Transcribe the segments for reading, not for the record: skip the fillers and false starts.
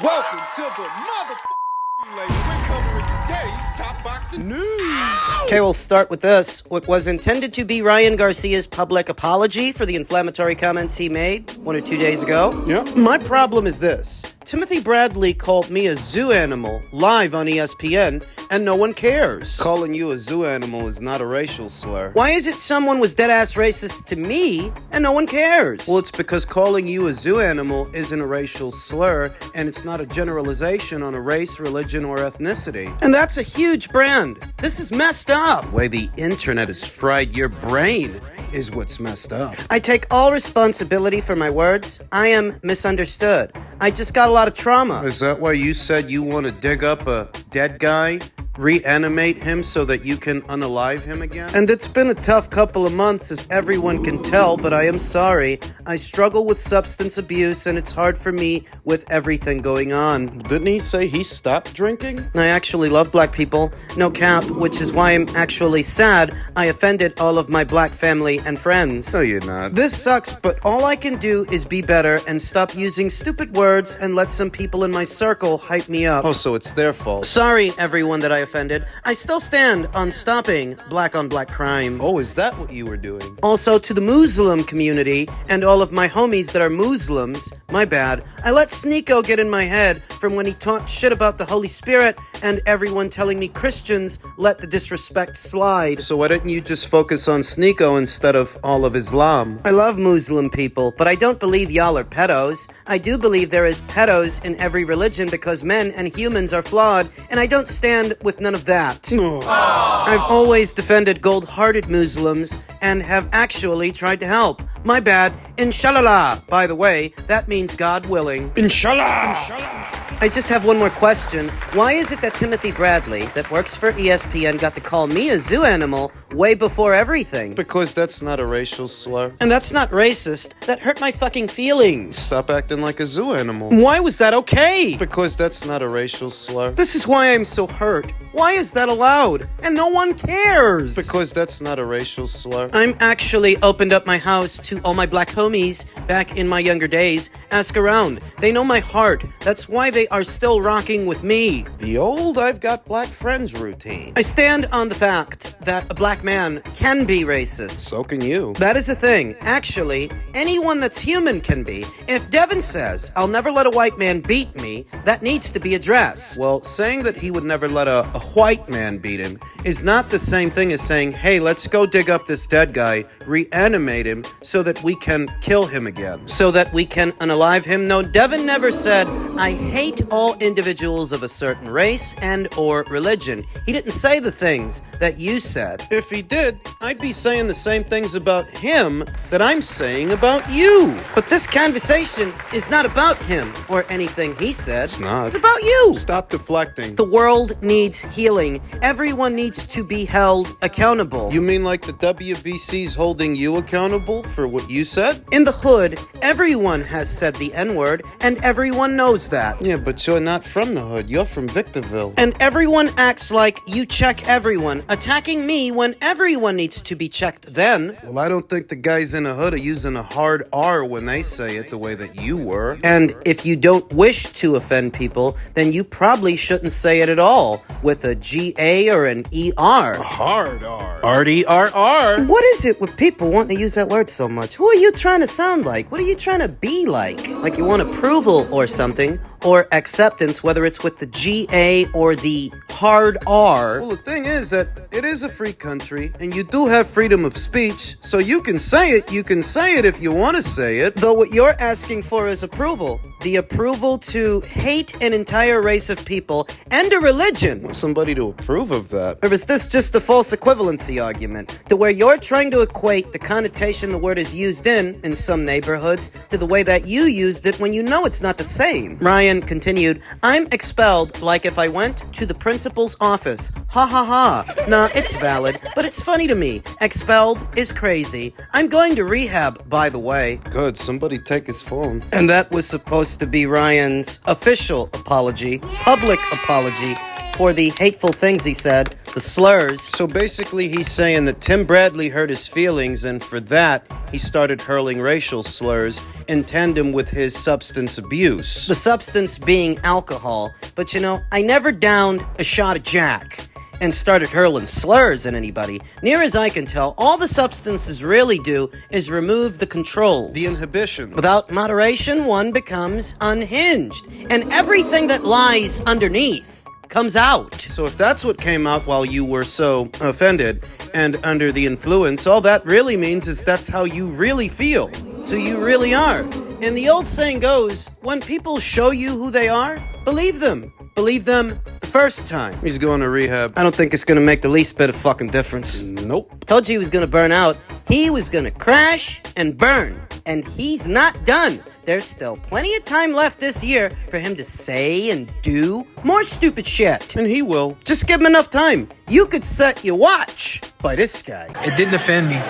Welcome to the motherfucking lady. We're covering today's top boxing news. Okay, we'll start with this. What was intended to be Ryan Garcia's public apology for the inflammatory comments he made 1 or 2 days ago. Yeah. My problem is this. Timothy Bradley called me a zoo animal live on ESPN, and no one cares. Calling you a zoo animal is not a racial slur. Why is it someone was dead-ass racist to me, and no one cares? Well, it's because calling you a zoo animal isn't a racial slur, and it's not a generalization on a race, religion, or ethnicity. And that's a huge brand. This is messed up. The way the internet has fried your brain is what's messed up. I take all responsibility for my words. I am misunderstood. I just got a lot of trauma. Is that why you said you want to dig up a dead guy, reanimate him so that you can unalive him again? And it's been a tough couple of months, as everyone can tell, but I am sorry. I struggle with substance abuse, and it's hard for me with everything going on. Didn't he say he stopped drinking? I actually love black people, no cap, which is why I'm actually sad I offended all of my black family and friends. No, you're not. This sucks, but all I can do is be better and stop using stupid words and let some people in my circle hype me up. Oh, so it's their fault. Sorry, everyone that I offended. I still stand on stopping black-on-black crime. Oh, is that what you were doing? Also, to the Muslim community and all of my homies that are Muslims, my bad. I let Sneeko get in my head from when he talked shit about the Holy Spirit and everyone telling me Christians let the disrespect slide. So why didn't you just focus on Sneeko instead of all of Islam? I love Muslim people, but I don't believe y'all are pedos. I do believe there is pedos in every religion because men and humans are flawed, and I don't stand with none of that. I've always defended gold-hearted Muslims and have actually tried to help. My bad. Inshallah. By the way, that means God willing. Inshallah! I just have one more question. Why is it that Timothy Bradley, that works for ESPN, got to call me a zoo animal way before everything? Because that's not a racial slur. And that's not racist. That hurt my fucking feelings. Stop acting like a zoo animal. Why was that okay? Because that's not a racial slur. This is why I'm so hurt. Why is that allowed? And no one cares. Because that's not a racial slur. I'm actually opened up my house to all my black homies back in my younger days. Ask around. They know my heart. That's why they are still rocking with me. The old I've got black friends routine. I stand on the fact that a black man can be racist. So can you. That is a thing. Actually, anyone that's human can be. If Devin says, I'll never let a white man beat me, that needs to be addressed. Well, saying that he would never let a white man beat him is not the same thing as saying, hey, let's go dig up this dead guy, reanimate him so that we can kill him again. So that we can unalive him? No, Devin never said, I hate all individuals of a certain race and or religion. He didn't say the things that you said. If he did, I'd be saying the same things about him that I'm saying about you. But this conversation is not about him or anything he said. It's not. It's about you. Stop deflecting. The world needs healing. Everyone needs to be held accountable. You mean like the WBC's holding you accountable for what you said? In the hood, everyone has said the N-word, and everyone knows that. Yeah, but you're not from the hood. You're from Victorville. And everyone acts like you check everyone, attacking me when everyone needs to be checked then. Well, I don't think the guys in the hood are using a hard R when they say it the way that you were. And if you don't wish to offend people, then you probably shouldn't say it at all, with a G-A or an E-R. Hard R. R-D-R-R. What is it with people wanting to use that word so much? Who are you trying to sound like? What are you trying to be like? Like you want approval or something, or acceptance, whether it's with the G-A or the hard R. Well, the thing is that it is a free country, and you do have freedom of speech, so you can say it if you want to say it. Though what you're asking for is approval. The approval to hate an entire race of people and a religion. Want somebody to approve of that. Or is this just a false equivalency argument, to where you're trying to equate the connotation the word is used in some neighborhoods, to the way that you used it when you know it's not the same? Ryan continued, I'm expelled like if I went to the principal's office. Ha ha ha. Nah, it's valid, but it's funny to me. Expelled is crazy. I'm going to rehab, by the way. Good, somebody take his phone. And that was supposed to be Ryan's official apology, public apology, for the hateful things he said. the slurs. So basically, he's saying that Tim Bradley hurt his feelings, and for that, he started hurling racial slurs in tandem with his substance abuse. The substance being alcohol. But I never downed a shot of Jack and started hurling slurs at anybody. Near as I can tell, all the substances really do is remove the controls. The inhibitions. Without moderation, one becomes unhinged. And everything that lies underneath comes out. So if that's what came out while you were so offended and under the influence, all that really means is that's how you really feel. So you really are. And the old saying goes, when people show you who they are, believe them. Believe them the first time. He's going to rehab. I don't think it's gonna make the least bit of fucking difference. Nope. Told you he was gonna burn out. He was gonna crash and burn. And he's not done. There's still plenty of time left this year for him to say and do more stupid shit. And he will. Just give him enough time. You could set your watch by this guy. It didn't offend me.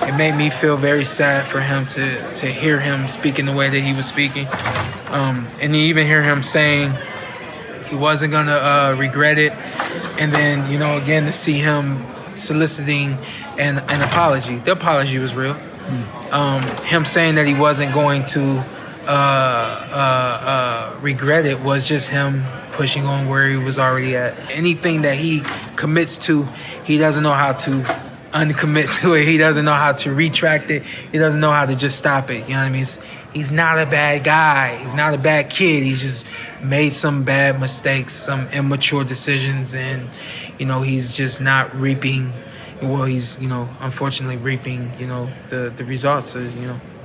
It made me feel very sad for him to hear him speaking the way that he was speaking. And even hear him saying he wasn't gonna regret it. And then, again, to see him soliciting an apology. The apology was real. Him saying that he wasn't going to regret it was just him pushing on where he was already at. Anything that he commits to, he doesn't know how to uncommit to it. He doesn't know how to retract it. He doesn't know how to just stop it. You know what I mean? He's not a bad guy. He's not a bad kid. He's just made some bad mistakes, some immature decisions, and he's just not reaping. Well, he's unfortunately reaping the results of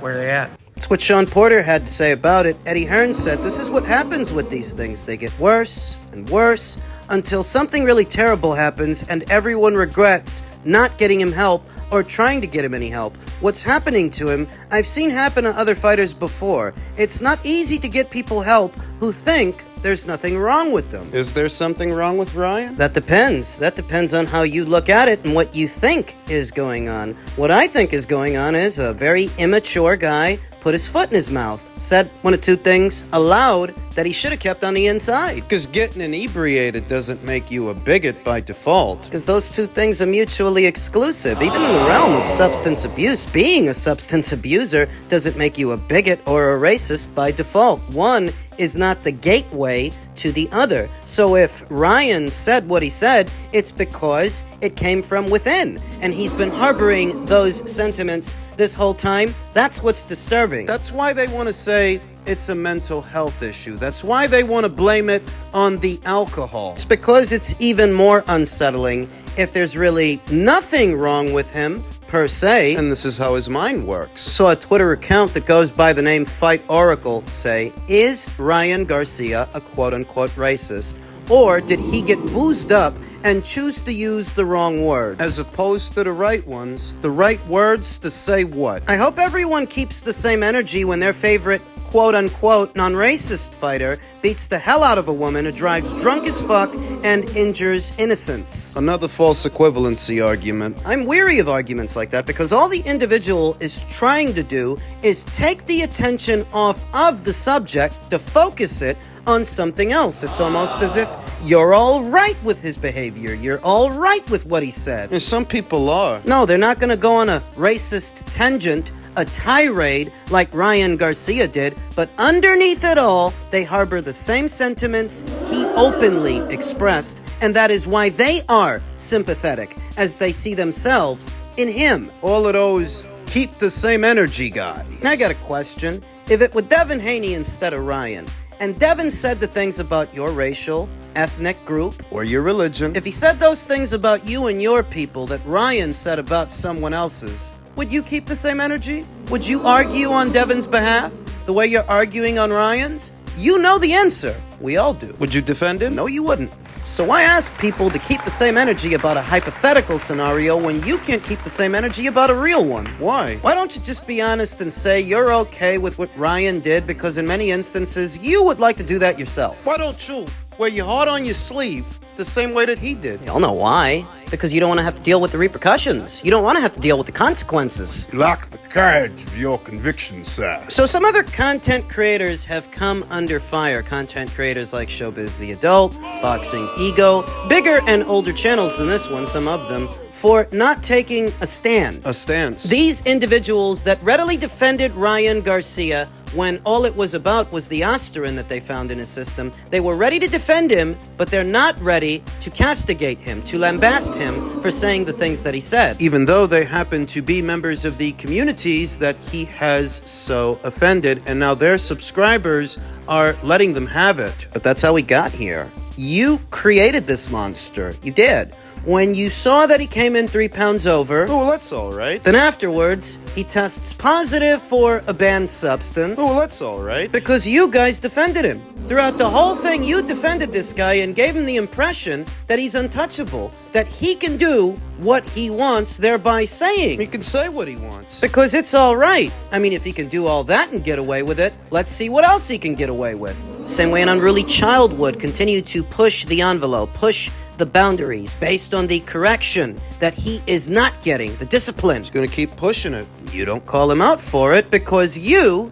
where they're at. That's what Sean Porter had to say about it. Eddie Hearn said, this is what happens with these things. They get worse and worse until something really terrible happens and everyone regrets not getting him help or trying to get him any help. What's happening to him, I've seen happen to other fighters before. It's not easy to get people help who think there's nothing wrong with them. Is there something wrong with Ryan? That depends. That depends on how you look at it and what you think is going on. What I think is going on is a very immature guy put his foot in his mouth, said one or two things aloud that he should have kept on the inside. Because getting inebriated doesn't make you a bigot by default. Because those two things are mutually exclusive. Even in the realm of substance abuse, being a substance abuser doesn't make you a bigot or a racist by default. One is not the gateway to the other. So if Ryan said what he said, it's because it came from within. And he's been harboring those sentiments this whole time. That's what's disturbing. That's why they want to say it's a mental health issue. That's why they want to blame it on the alcohol. It's because it's even more unsettling if there's really nothing wrong with him per se. And this is how his mind works. Saw a Twitter account that goes by the name Fight Oracle say, is Ryan Garcia a quote-unquote racist? Or did he get boozed up and choose to use the wrong words? As opposed to the right ones. The right words to say what? I hope everyone keeps the same energy when their favorite quote-unquote non-racist fighter beats the hell out of a woman who drives drunk as fuck and injures innocents. Another false equivalency argument. I'm weary of arguments like that because all the individual is trying to do is take the attention off of the subject to focus it on something else. It's almost as if you're all right with his behavior. You're all right with what he said. And some people are. No, they're not going to go on a racist tangent, a tirade like Ryan Garcia did, but underneath it all, they harbor the same sentiments he openly expressed, and that is why they are sympathetic, as they see themselves in him. All of those keep the same energy guys. Now I got a question. If it were Devin Haney instead of Ryan, and Devin said the things about your racial, ethnic group, or your religion, if he said those things about you and your people that Ryan said about someone else's, would you keep the same energy? Would you argue on Devin's behalf the way you're arguing on Ryan's? You know the answer. We all do. would you defend him? No, you wouldn't. So I ask people to keep the same energy about a hypothetical scenario when you can't keep the same energy about a real one. Why? Why don't you just be honest and say you're okay with what Ryan did because in many instances you would like to do that yourself? Why don't you wear your heart on your sleeve the same way that he did. Y'all know why. Because you don't want to have to deal with the repercussions. You don't want to have to deal with the consequences. You lack the courage of your convictions, sir. So some other content creators have come under fire. Content creators like Showbiz the Adult, Boxing Ego, bigger and older channels than this one, some of them, for not taking a stand. A stance. These individuals that readily defended Ryan Garcia when all it was about was the aspirin that they found in his system. They were ready to defend him, but they're not ready to castigate him, to lambast him for saying the things that he said. Even though they happen to be members of the communities that he has so offended, and now their subscribers are letting them have it. But that's how we got here. You created this monster. You did. When you saw that he came in 3 pounds over, Oh, well, that's all right. then afterwards, he tests positive for a banned substance. Oh, well, that's all right. Because you guys defended him. Throughout the whole thing, you defended this guy and gave him the impression that he's untouchable, that he can do what he wants, thereby He saying, can say what he wants. because it's all right. I mean, if he can do all that and get away with it, let's see what else he can get away with. Same way an unruly child would continue to push the envelope, push the boundaries based on the correction that he is not getting, the discipline. He's gonna keep pushing it. You don't call him out for it because you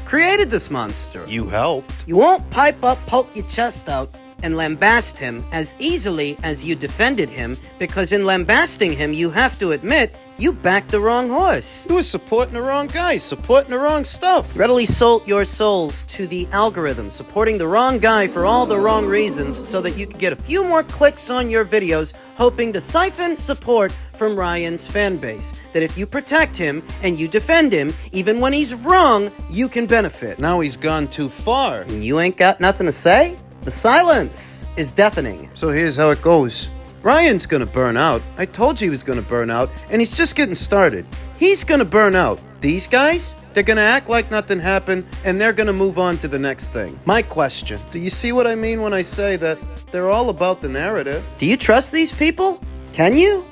created this monster. You helped. You won't pipe up, poke your chest out, and lambast him as easily as you defended him, because in lambasting him, you have to admit, you backed the wrong horse. You were supporting the wrong guy, supporting the wrong stuff. Readily sold your souls to the algorithm, supporting the wrong guy for all the wrong reasons so that you could get a few more clicks on your videos, hoping to siphon support from Ryan's fan base. That if you protect him and you defend him, even when he's wrong, you can benefit. Now he's gone too far. And you ain't got nothing to say? The silence is deafening. So here's how it goes. Ryan's gonna burn out. I told you he was gonna burn out, and he's just getting started. He's gonna burn out. These guys, they're gonna act like nothing happened, and they're gonna move on to the next thing. My question, do you see what I mean when I say that they're all about the narrative? Do you trust these people? Can you?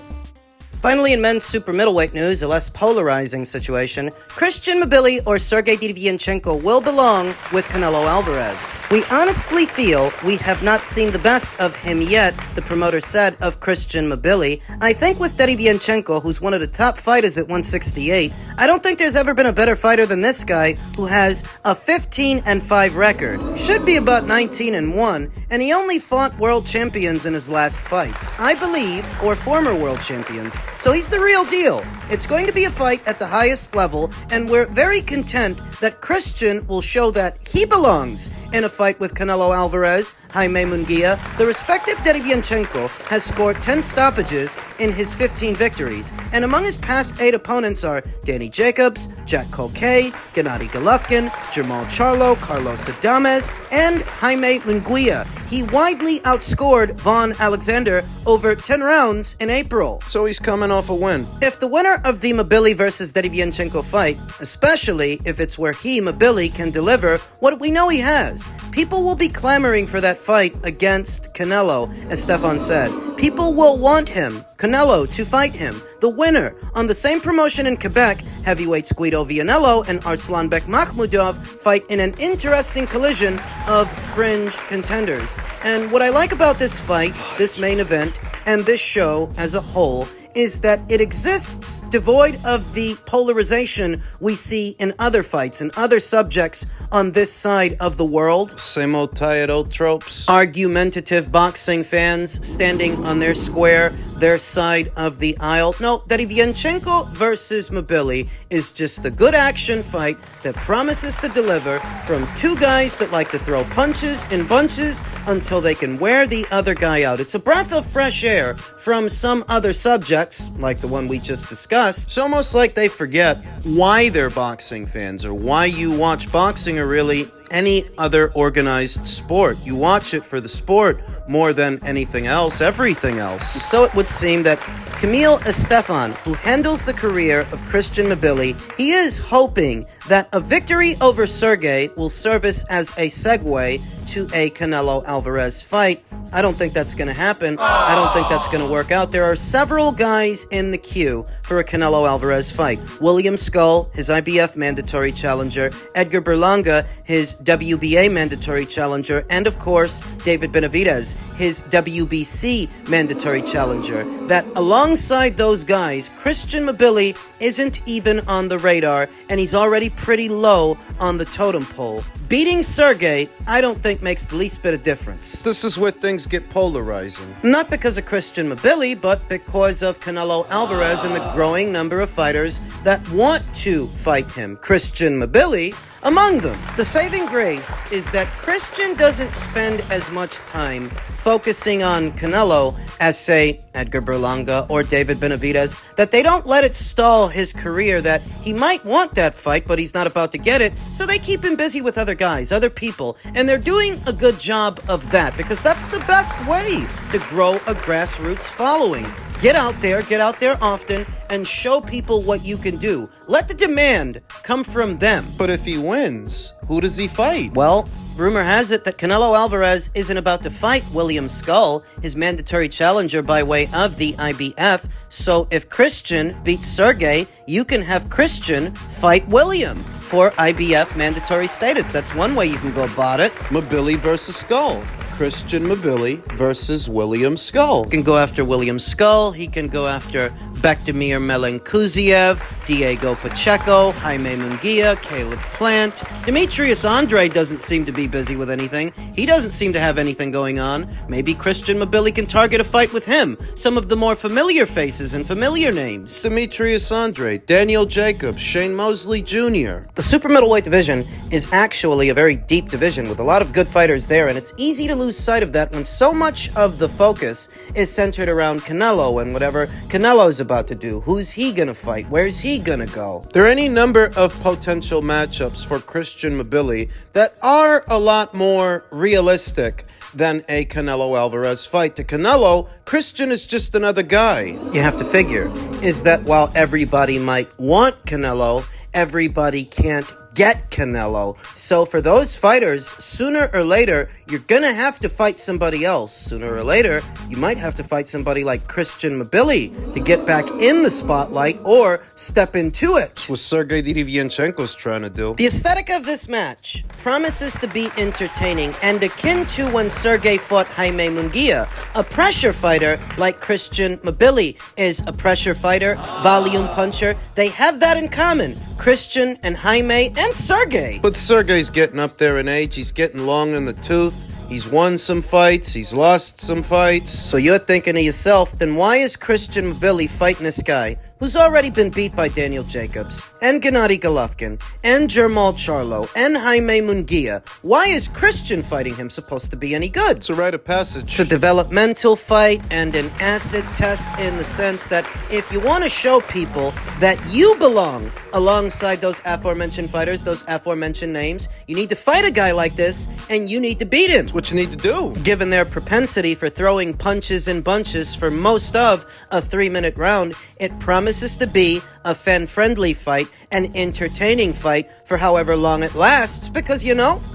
Finally, in men's super middleweight news, a less polarizing situation, Christian Mbilli or Sergey Derevyanchenko will belong with Canelo Alvarez. We honestly feel we have not seen the best of him yet, the promoter said of Christian Mbilli. I think with Derevyanchenko, who's one of the top fighters at 168, I don't think there's ever been a better fighter than this guy, who has a 15-5 record. Should be about 19-1, and he only fought world champions in his last fights, I believe, or former world champions. So he's the real deal. It's going to be a fight at the highest level, and we're very content that Christian will show that he belongs in a fight with Canelo Alvarez, Jaime Munguia. The respective Derevyanchenko has scored 10 stoppages in his 15 victories, and among his past 8 opponents are Danny Jacobs, Jack Colquet, Gennady Golovkin, Jamal Charlo, Carlos Adames, and Jaime Munguia. He widely outscored Von Alexander over 10 rounds in April. So he's coming off a win. If the winner of the Mbilli versus Derevyanchenko fight, especially if it's where he, Mbilli, can deliver what we know he has, people will be clamoring for that fight against Canelo, as Stefan said. People will want him, Canelo, to fight him. The winner, on the same promotion in Quebec, heavyweights Guido Vianello and Arslanbek Makhmudov fight in an interesting collision of fringe contenders. And what I like about this fight, this main event, and this show as a whole, is that it exists devoid of the polarization we see in other fights and other subjects on this side of the world. Same old tired old tropes. Argumentative boxing fans standing on their square, their side of the aisle. No, Derevyanchenko versus Mbilli is just a good action fight that promises to deliver from 2 guys that like to throw punches in bunches until they can wear the other guy out. It's a breath of fresh air from some other subjects, like the one we just discussed. It's almost like they forget why they're boxing fans, or why you watch boxing, or really any other organized sport. You watch it for the sport more than anything else, everything else. So it would seem that Camille Estefan, who handles the career of Christian Mbilli, he is hoping that a victory over Sergey will serve as a segue to a Canelo Alvarez fight. I don't think that's going to happen. I don't think that's going to work out. There are several guys in the queue for a Canelo Alvarez fight. William Skull, his IBF mandatory challenger, Edgar Berlanga, his WBA mandatory challenger, and of course, David Benavidez, his WBC mandatory challenger. That alongside those guys, Christian Mbilli isn't even on the radar, and he's already pretty low on the totem pole. Beating Sergey, I don't think makes the least bit of difference. This is where things get polarizing. Not because of Christian Mbilli, but because of Canelo Alvarez and the growing number of fighters that want to fight him. Christian Mbilli among them. The saving grace is that Christian doesn't spend as much time focusing on Canelo as, say, Edgar Berlanga or David Benavidez, that they don't let it stall his career, that he might want that fight, but he's not about to get it, so they keep him busy with other guys, other people, and they're doing a good job of that, because that's the best way to grow a grassroots following. Get out there often, and show people what you can do. Let the demand come from them. But if he wins, who does he fight? Well, rumor has it that Canelo Alvarez isn't about to fight William Skull, his mandatory challenger by way of the IBF. So if Christian beats Sergey, you can have Christian fight William for IBF mandatory status. That's one way you can go about it. Mbilli versus Skull. Christian Mbilli versus William Skull. He can go after William Skull. He can go after Bektemir Melenkuziev, Diego Pacheco, Jaime Munguia, Caleb Plant. Demetrius Andre doesn't seem to be busy with anything. He doesn't seem to have anything going on. Maybe Christian Mbilli can target a fight with him. Some of the more familiar faces and familiar names. Demetrius Andre, Daniel Jacobs, Shane Mosley Jr. The super middleweight division is actually a very deep division with a lot of good fighters there, and it's easy to lose sight of that when so much of the focus is centered around Canelo and whatever Canelo's about to do. Who's he gonna fight? Where's he gonna go? There are any number of potential matchups for Christian Mbilli that are a lot more realistic than a Canelo Alvarez fight. To Canelo, Christian is just another guy. You have to figure is that while everybody might want Canelo, everybody can't get Canelo. So for those fighters, sooner or later, you're gonna have to fight somebody else. Sooner or later, you might have to fight somebody like Christian Mbilli to get back in the spotlight or step into it. What Sergey Derevyanchenko's trying to do. The aesthetic of this match promises to be entertaining and akin to when Sergey fought Jaime Munguia. A pressure fighter like Christian Mbilli is a pressure fighter, volume puncher. They have that in common. Christian and Jaime and Sergey. But Sergey's getting up there in age. He's getting long in the tooth. He's won some fights. He's lost some fights. So you're thinking to yourself, then why is Christian Mbilli fighting this guy who's already been beat by Daniel Jacobs and Gennady Golovkin and Jermall Charlo and Jaime Munguia? Why is Christian fighting him supposed to be any good? It's a rite of passage. It's a developmental fight and an acid test in the sense that if you want to show people that you belong alongside those aforementioned fighters, those aforementioned names, you need to fight a guy like this and you need to beat him. What you need to do. Given their propensity for throwing punches in bunches for most of a 3-minute round, it promises to be a fan-friendly fight, an entertaining fight for however long it lasts, because,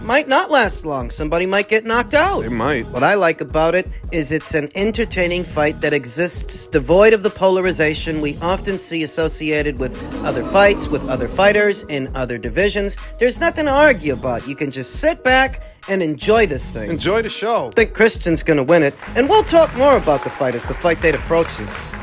might not last long. Somebody might get knocked out. They might. What I like about it is it's an entertaining fight that exists devoid of the polarization we often see associated with other fights, with other fighters in other divisions. There's nothing to argue about. You can just sit back and enjoy this thing. Enjoy the show. I think Christian's gonna win it, and we'll talk more about the fight as the fight date approaches.